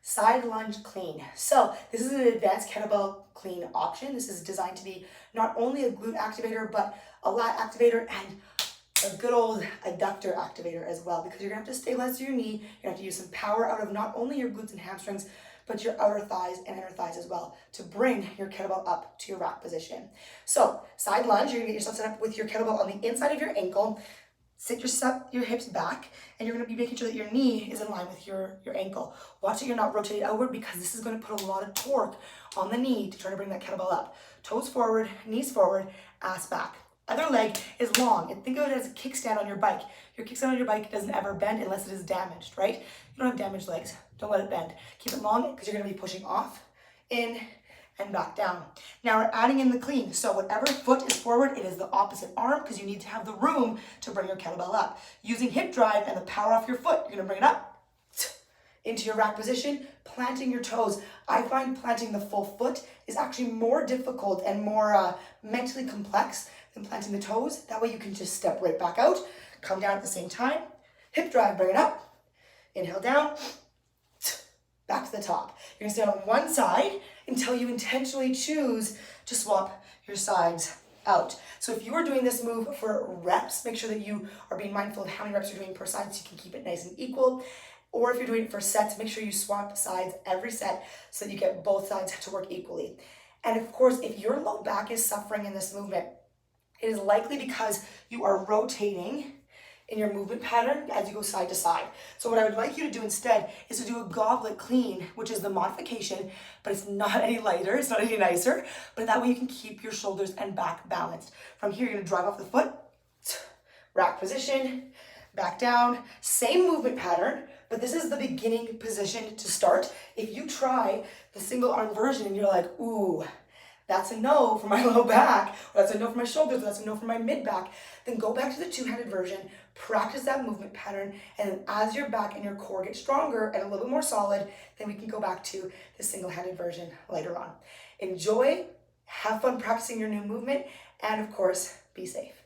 Side lunge clean. So this is an advanced kettlebell clean option. This is designed to be not only a glute activator, but a lat activator and a good old adductor activator as well, because you're gonna have to stabilize your knee. You're gonna have to use some power out of not only your glutes and hamstrings, but your outer thighs and inner thighs as well to bring your kettlebell up to your rack position. So side lunge, you're gonna get yourself set up with your kettlebell on the inside of your ankle. Sit your hips back, and you're gonna be making sure that your knee is in line with your ankle. Watch that you're not rotating outward, because this is gonna put a lot of torque on the knee to try to bring that kettlebell up. Toes forward, knees forward, ass back. Other leg is long, and think of it as a kickstand on your bike. Your kickstand on your bike doesn't ever bend unless it is damaged, right? You don't have damaged legs, don't let it bend. Keep it long, because you're gonna be pushing off, in, and back down. Now we're adding in the clean. So whatever foot is forward, it is the opposite arm, because you need to have the room to bring your kettlebell up. Using hip drive and the power off your foot, you're gonna bring it up into your rack position, planting your toes. I find planting the full foot is actually more difficult and more mentally complex than planting the toes. That way you can just step right back out, come down at the same time, hip drive, bring it up, inhale down, back to the top. You're gonna stay on one side until you intentionally choose to swap your sides out. So if you are doing this move for reps, make sure that you are being mindful of how many reps you're doing per side so you can keep it nice and equal. Or if you're doing it for sets, make sure you swap sides every set so that you get both sides to work equally. And of course, if your low back is suffering in this movement, it is likely because you are rotating in your movement pattern as you go side to side. So what I would like you to do instead is to do a goblet clean, which is the modification, but it's not any lighter, it's not any nicer, but that way you can keep your shoulders and back balanced. From here, you're gonna drive off the foot, rack position, back down, same movement pattern, but this is the beginning position to start. If you try the single arm version and you're like, ooh, that's a no for my low back, or that's a no for my shoulders, or that's a no for my mid back, then go back to the two-handed version, practice that movement pattern, and then as your back and your core get stronger and a little bit more solid, then we can go back to the single-handed version later on. Enjoy, have fun practicing your new movement, and of course, be safe.